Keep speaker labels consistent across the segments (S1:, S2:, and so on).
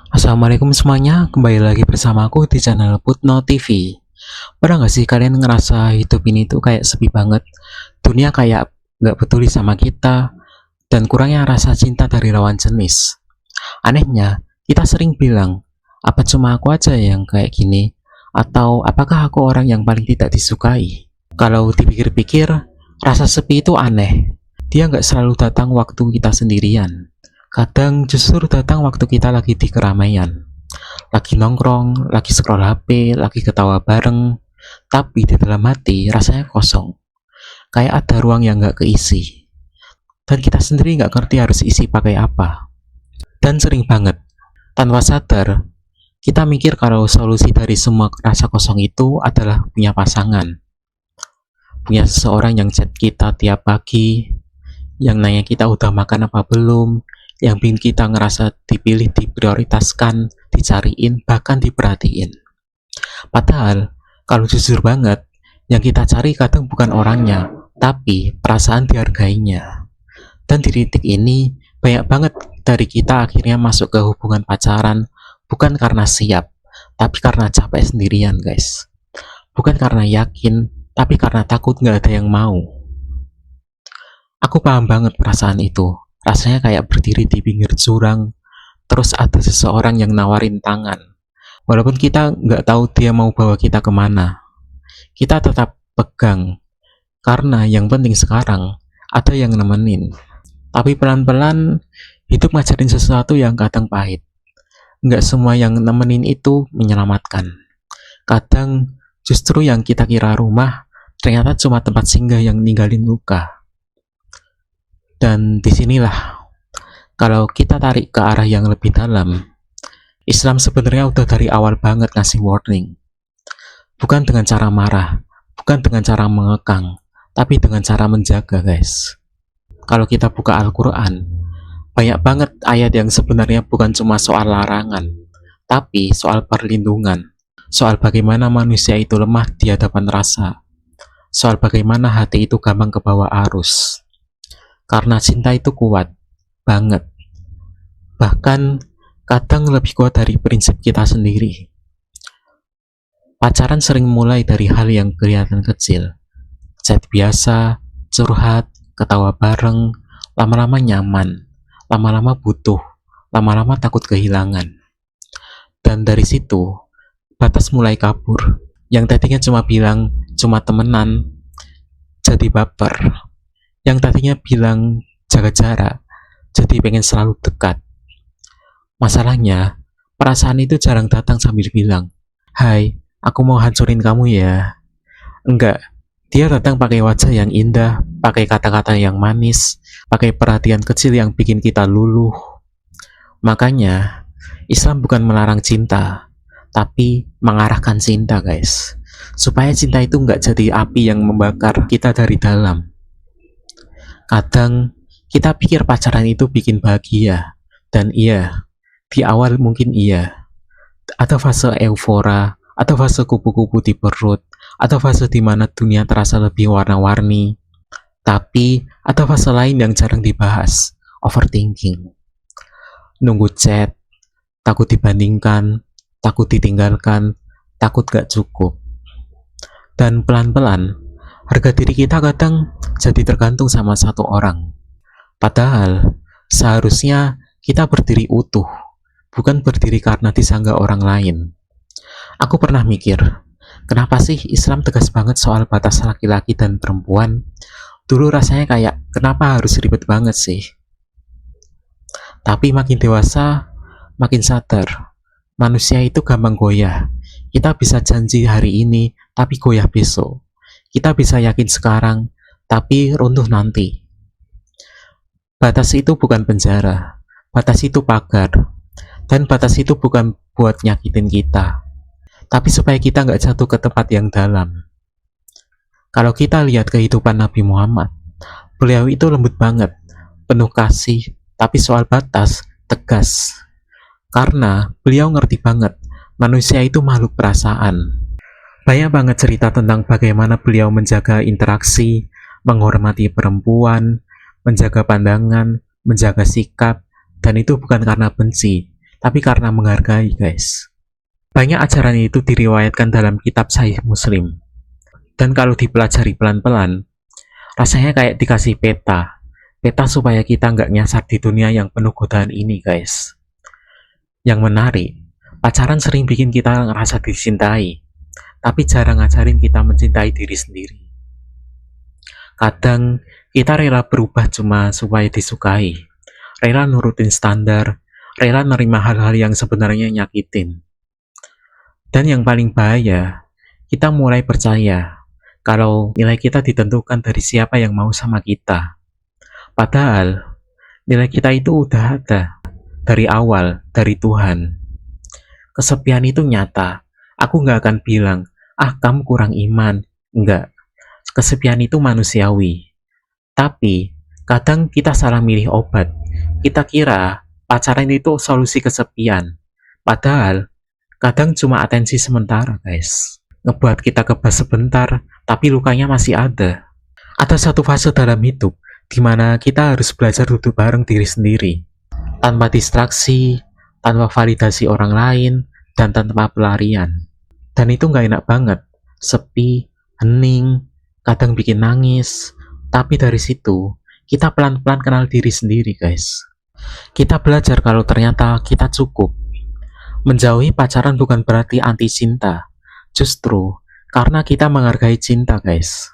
S1: Assalamualaikum semuanya, kembali lagi bersama aku di channel Putno TV. Pernah gak sih kalian ngerasa hidup ini tuh kayak sepi banget? Dunia kayak gak peduli sama kita, dan kurangnya rasa cinta dari lawan jenis. Anehnya, kita sering bilang, apa cuma aku aja yang kayak gini? Atau apakah aku orang yang paling tidak disukai? Kalau dipikir-pikir, rasa sepi itu aneh. Dia nggak selalu datang waktu kita sendirian. Kadang justru datang waktu kita lagi di keramaian. Lagi nongkrong, lagi scroll HP, lagi ketawa bareng. Tapi di dalam hati rasanya kosong. Kayak ada ruang yang nggak keisi. Dan kita sendiri nggak ngerti harus isi pakai apa. Dan sering banget, tanpa sadar, kita mikir kalau solusi dari semua rasa kosong itu adalah punya pasangan. Punya seseorang yang chat kita tiap pagi, yang nanya kita udah makan apa belum, yang bikin kita ngerasa dipilih, diprioritaskan, dicariin, bahkan diperhatiin. Padahal, kalau jujur banget, yang kita cari kadang bukan orangnya, tapi perasaan dihargainya. Dan di titik ini, banyak banget dari kita akhirnya masuk ke hubungan pacaran, bukan karena siap, tapi karena capek sendirian, guys. Bukan karena yakin, tapi karena takut nggak ada yang mau. Aku paham banget perasaan itu. Rasanya kayak berdiri di pinggir jurang, terus ada seseorang yang nawarin tangan. Walaupun kita nggak tahu dia mau bawa kita kemana, kita tetap pegang. Karena yang penting sekarang, ada yang nemenin. Tapi pelan-pelan, hidup ngajarin sesuatu yang kadang pahit. Nggak semua yang nemenin itu menyelamatkan. Kadang, justru yang kita kira rumah, ternyata cuma tempat singgah yang ninggalin luka. Dan disinilah, kalau kita tarik ke arah yang lebih dalam, Islam sebenarnya udah dari awal banget ngasih warning. Bukan dengan cara marah, bukan dengan cara mengekang, tapi dengan cara menjaga, guys. Kalau kita buka Al-Quran, banyak banget ayat yang sebenarnya bukan cuma soal larangan, tapi soal perlindungan, soal bagaimana manusia itu lemah di hadapan rasa, soal bagaimana hati itu gampang ke bawah arus. Karena cinta itu kuat banget, bahkan kadang lebih kuat dari prinsip kita sendiri. Pacaran sering mulai dari hal yang kelihatan kecil, chat biasa, curhat, ketawa bareng, lama-lama nyaman, lama-lama butuh, lama-lama takut kehilangan. Dan dari situ, batas mulai kabur. Yang tadinya cuma bilang, cuma temenan, jadi baper. Yang tadinya bilang jaga jarak, jadi pengen selalu dekat. Masalahnya, perasaan itu jarang datang sambil bilang, "Hai, aku mau hancurin kamu ya." Enggak, dia datang pakai wajah yang indah, pakai kata-kata yang manis, pakai perhatian kecil yang bikin kita luluh. Makanya, Islam bukan melarang cinta, tapi mengarahkan cinta, guys. Supaya cinta itu nggak jadi api yang membakar kita dari dalam. Kadang kita pikir pacaran itu bikin bahagia, dan iya, di awal mungkin iya. Ada fase eufora, ada fase kupu-kupu di perut, ada fase di mana dunia terasa lebih warna-warni. Tapi ada fase lain yang jarang dibahas, overthinking. Nunggu chat, takut dibandingkan, takut ditinggalkan, takut gak cukup. Dan pelan-pelan, harga diri kita kadang jadi tergantung sama satu orang. Padahal, seharusnya kita berdiri utuh, bukan berdiri karena disangga orang lain. Aku pernah mikir, kenapa sih Islam tegas banget soal batas laki-laki dan perempuan? Dulu rasanya kayak, kenapa harus ribet banget sih? Tapi makin dewasa, makin sadar, manusia itu gampang goyah. Kita bisa janji hari ini, tapi goyah besok. Kita bisa yakin sekarang, tapi runtuh nanti. Batas itu bukan penjara, batas itu pagar, dan batas itu bukan buat nyakitin kita, tapi supaya kita nggak jatuh ke tempat yang dalam. Kalau kita lihat kehidupan Nabi Muhammad, beliau itu lembut banget, penuh kasih, tapi soal batas, tegas. Karena beliau ngerti banget, manusia itu makhluk perasaan. Banyak banget cerita tentang bagaimana beliau menjaga interaksi, menghormati perempuan, menjaga pandangan, menjaga sikap, dan itu bukan karena benci, tapi karena menghargai, guys. Banyak ajaran itu diriwayatkan dalam kitab Sahih Muslim. Dan kalau dipelajari pelan-pelan, rasanya kayak dikasih peta. Peta supaya kita nggak nyasar di dunia yang penuh godaan ini, guys. Yang menarik, pacaran sering bikin kita ngerasa dicintai, tapi jarang ngajarin kita mencintai diri sendiri. Kadang, kita rela berubah cuma supaya disukai, rela nurutin standar, rela nerima hal-hal yang sebenarnya nyakitin. Dan yang paling bahaya, kita mulai percaya kalau nilai kita ditentukan dari siapa yang mau sama kita. Padahal, nilai kita itu udah ada dari awal, dari Tuhan. Kesepian itu nyata. Aku nggak akan bilang, kamu kurang iman. Enggak. Kesepian itu manusiawi. Tapi, kadang kita salah milih obat. Kita kira pacaran itu solusi kesepian. Padahal, kadang cuma atensi sementara, guys. Ngebuat kita kebas sebentar, tapi lukanya masih ada. Ada satu fase dalam hidup di mana kita harus belajar duduk bareng diri sendiri. Tanpa distraksi, tanpa validasi orang lain, dan tanpa pelarian. Dan itu nggak enak banget. Sepi, hening, kadang bikin nangis. Tapi dari situ, kita pelan-pelan kenal diri sendiri, guys. Kita belajar kalau ternyata kita cukup. Menjauhi pacaran bukan berarti anti cinta. Justru, karena kita menghargai cinta, guys.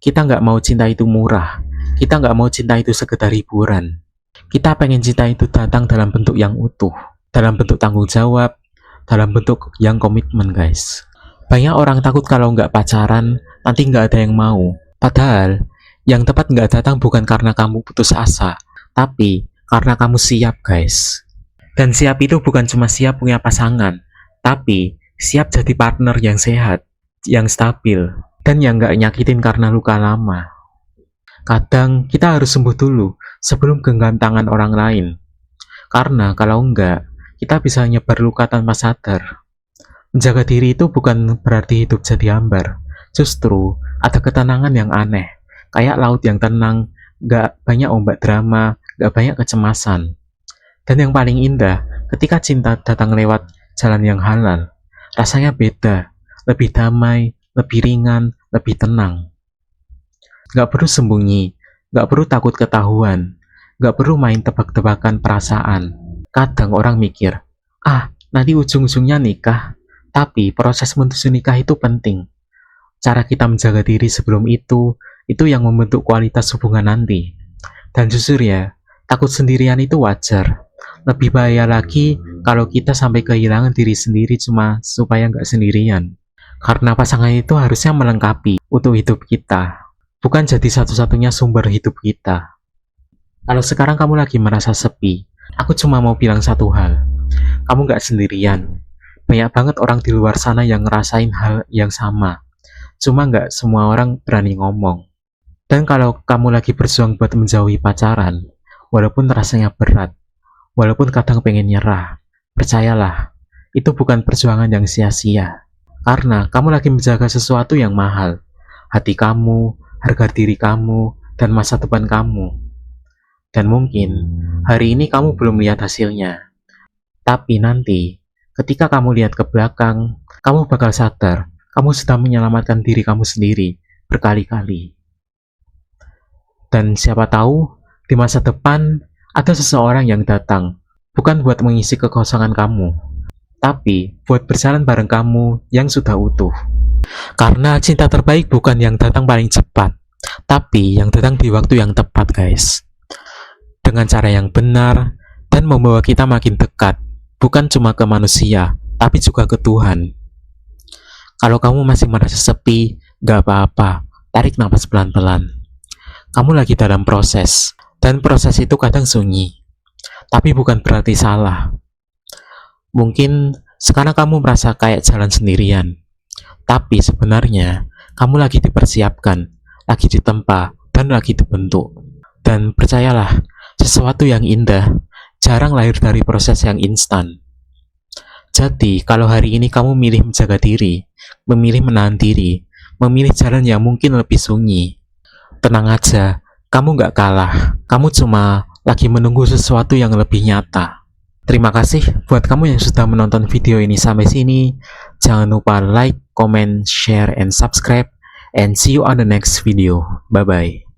S1: Kita nggak mau cinta itu murah. Kita nggak mau cinta itu sekedar hiburan. Kita pengen cinta itu datang dalam bentuk yang utuh, dalam bentuk tanggung jawab, dalam bentuk yang komitmen, guys. Banyak orang takut kalau nggak pacaran, nanti nggak ada yang mau. Padahal, yang tepat nggak datang bukan karena kamu putus asa, tapi karena kamu siap, guys. Dan siap itu bukan cuma siap punya pasangan, tapi siap jadi partner yang sehat, yang stabil, dan yang nggak nyakitin karena luka lama. Kadang kita harus sembuh dulu sebelum genggam tangan orang lain. Karena kalau enggak, kita bisa nyebar luka tanpa sadar. Menjaga diri itu bukan berarti hidup jadi hambar. Justru ada ketenangan yang aneh. Kayak laut yang tenang, nggak banyak ombak drama, nggak banyak kecemasan. Dan yang paling indah, ketika cinta datang lewat jalan yang halal, rasanya beda, lebih damai, lebih ringan, lebih tenang. Gak perlu sembunyi, gak perlu takut ketahuan, gak perlu main tebak-tebakan perasaan. Kadang orang mikir, nanti ujung-ujungnya nikah. Tapi proses menuju nikah itu penting. Cara kita menjaga diri sebelum itu yang membentuk kualitas hubungan nanti. Dan jujur ya, takut sendirian itu wajar. Lebih bahaya lagi kalau kita sampai kehilangan diri sendiri cuma supaya nggak sendirian. Karena pasangan itu harusnya melengkapi utuh hidup kita, bukan jadi satu-satunya sumber hidup kita. Kalau sekarang kamu lagi merasa sepi, aku cuma mau bilang satu hal. Kamu nggak sendirian. Banyak banget orang di luar sana yang ngerasain hal yang sama. Cuma nggak semua orang berani ngomong. Dan kalau kamu lagi berjuang buat menjauhi pacaran, walaupun rasanya berat, walaupun kadang pengen nyerah, percayalah, itu bukan perjuangan yang sia-sia. Karena kamu lagi menjaga sesuatu yang mahal. Hati kamu, harga diri kamu, dan masa depan kamu. Dan mungkin hari ini kamu belum lihat hasilnya. Tapi nanti, ketika kamu lihat ke belakang, kamu bakal sadar kamu sudah menyelamatkan diri kamu sendiri berkali-kali. Dan siapa tahu, di masa depan ada seseorang yang datang, bukan buat mengisi kekosongan kamu, tapi buat berjalan bareng kamu yang sudah utuh. Karena cinta terbaik bukan yang datang paling cepat, tapi yang datang di waktu yang tepat, guys. Dengan cara yang benar dan membawa kita makin dekat, bukan cuma ke manusia, tapi juga ke Tuhan. Kalau kamu masih merasa sepi, gak apa-apa, tarik nafas pelan-pelan. Kamu lagi dalam proses, dan proses itu kadang sunyi, tapi bukan berarti salah. Mungkin sekarang kamu merasa kayak jalan sendirian, tapi sebenarnya kamu lagi dipersiapkan, lagi ditempa, dan lagi dibentuk. Dan percayalah, sesuatu yang indah jarang lahir dari proses yang instan. Jadi, kalau hari ini kamu milih menjaga diri, memilih menahan diri, memilih jalan yang mungkin lebih sunyi, tenang aja, kamu gak kalah. Kamu cuma lagi menunggu sesuatu yang lebih nyata. Terima kasih buat kamu yang sudah menonton video ini sampai sini. Jangan lupa like, comment, share, and subscribe. And see you on the next video. Bye-bye.